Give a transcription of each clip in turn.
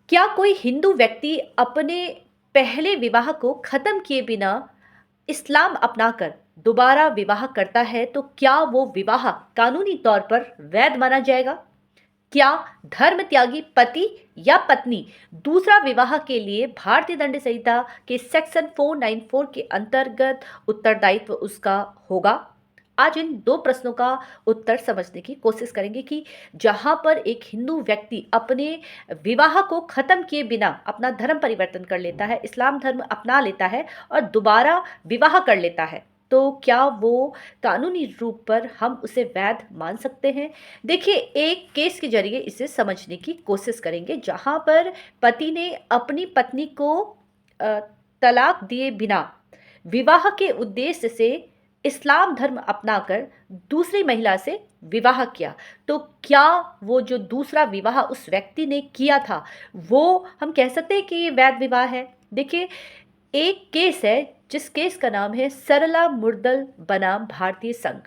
क्या कोई हिंदू व्यक्ति अपने पहले विवाह को खत्म किए बिना इस्लाम अपनाकर दोबारा विवाह करता है तो क्या वो विवाह कानूनी तौर पर वैध माना जाएगा? क्या धर्म त्यागी पति या पत्नी दूसरा विवाह के लिए भारतीय दंड संहिता के सेक्शन 494 के अंतर्गत उत्तरदायित्व उसका होगा? आज इन दो प्रश्नों का उत्तर समझने की कोशिश करेंगे कि जहां पर एक हिंदू व्यक्ति अपने विवाह को खत्म किए बिना अपना धर्म परिवर्तन कर लेता है, इस्लाम धर्म अपना लेता है और दोबारा विवाह कर लेता है, तो क्या वो कानूनी रूप पर हम उसे वैध मान सकते हैं? देखिए, एक केस के ज़रिए इसे समझने की कोशिश करेंगे, जहाँ पर पति ने अपनी पत्नी को अ, तलाक दिए बिना विवाह के उद्देश्य से इस्लाम धर्म अपनाकर दूसरी महिला से विवाह किया। तो क्या वो जो दूसरा विवाह उस व्यक्ति ने किया था, वो हम कह सकते हैं कि ये वैध विवाह है? देखिए, एक केस है जिस केस का नाम है सरला मुर्दल बनाम भारतीय संघ।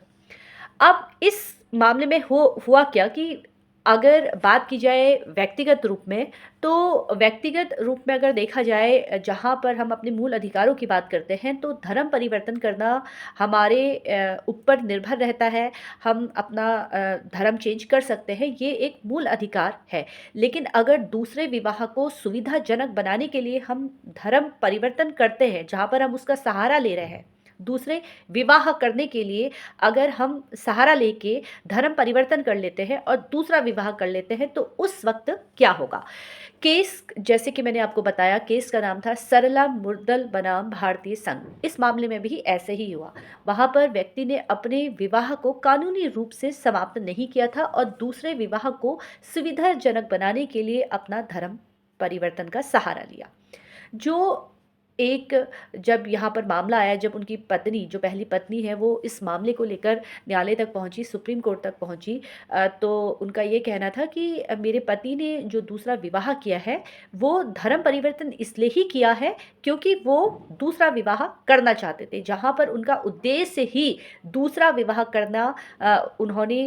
अब इस मामले में हो हुआ क्या कि अगर बात की जाए व्यक्तिगत रूप में, तो व्यक्तिगत रूप में अगर देखा जाए जहाँ पर हम अपने मूल अधिकारों की बात करते हैं, तो धर्म परिवर्तन करना हमारे ऊपर निर्भर रहता है। हम अपना धर्म चेंज कर सकते हैं, ये एक मूल अधिकार है। लेकिन अगर दूसरे विवाह को सुविधाजनक बनाने के लिए हम धर्म परिवर्तन करते हैं, जहाँ पर हम उसका सहारा ले रहे हैं, दूसरे विवाह करने के लिए अगर हम सहारा लेके धर्म परिवर्तन कर लेते हैं और दूसरा विवाह कर लेते हैं, तो उस वक्त क्या होगा? केस, जैसे कि मैंने आपको बताया, केस का नाम था सरला मुर्दल बनाम भारतीय संघ। इस मामले में भी ऐसे ही हुआ। वहां पर व्यक्ति ने अपने विवाह को कानूनी रूप से समाप्त नहीं किया था और दूसरे विवाह को सुविधाजनक बनाने के लिए अपना धर्म परिवर्तन का सहारा लिया। जो एक जब यहाँ पर मामला आया, जब उनकी पत्नी, जो पहली पत्नी है, वो इस मामले को लेकर न्यायालय तक पहुँची, सुप्रीम कोर्ट तक पहुँची, तो उनका ये कहना था कि मेरे पति ने जो दूसरा विवाह किया है, वो धर्म परिवर्तन इसलिए ही किया है क्योंकि वो दूसरा विवाह करना चाहते थे। जहाँ पर उनका उद्देश्य ही दूसरा विवाह करना उन्होंने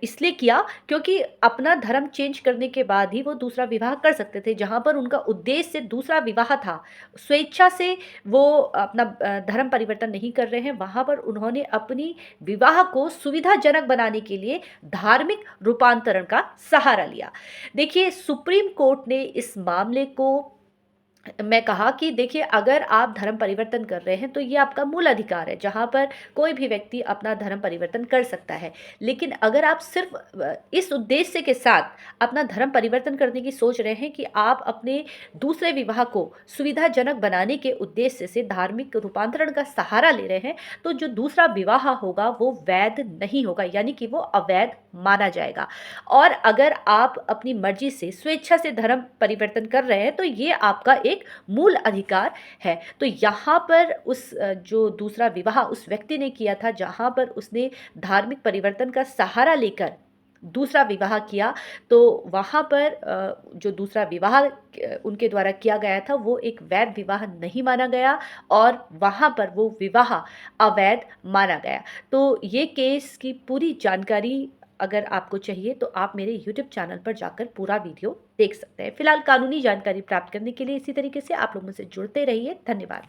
इसलिए किया क्योंकि अपना धर्म चेंज करने के बाद ही वो दूसरा विवाह कर सकते थे। जहाँ पर उनका उद्देश्य दूसरा विवाह था, स्वेच्छा से वो अपना धर्म परिवर्तन नहीं कर रहे हैं, वहाँ पर उन्होंने अपनी विवाह को सुविधाजनक बनाने के लिए धार्मिक रूपांतरण का सहारा लिया। देखिए, सुप्रीम कोर्ट ने इस मामले को, मैं कहा कि देखिए, अगर आप धर्म परिवर्तन कर रहे हैं तो ये आपका मूल अधिकार है, जहाँ पर कोई भी व्यक्ति अपना धर्म परिवर्तन कर सकता है। लेकिन अगर आप सिर्फ इस उद्देश्य के साथ अपना धर्म परिवर्तन करने की सोच रहे हैं कि आप अपने दूसरे विवाह को सुविधाजनक बनाने के उद्देश्य से धार्मिक रूपांतरण का सहारा ले रहे हैं, तो जो दूसरा विवाह होगा वो वैध नहीं होगा, यानी कि वो अवैध माना जाएगा। और अगर आप अपनी मर्जी से, स्वेच्छा से धर्म परिवर्तन कर रहे हैं, तो ये आपका एक मूल अधिकार है। तो यहाँ पर उस जो दूसरा विवाह उस व्यक्ति ने किया था, जहाँ पर उसने धार्मिक परिवर्तन का सहारा लेकर दूसरा विवाह किया, तो वहाँ पर जो दूसरा विवाह उनके द्वारा किया गया था, वो एक वैध विवाह नहीं माना गया और वहाँ पर वो विवाह अवैध माना गया। तो ये केस की पूरी जानकारी अगर आपको चाहिए तो आप मेरे यूट्यूब चैनल पर जाकर पूरा वीडियो देख सकते हैं। फिलहाल कानूनी जानकारी प्राप्त करने के लिए इसी तरीके से आप लोग मुझसे जुड़ते रहिए। धन्यवाद।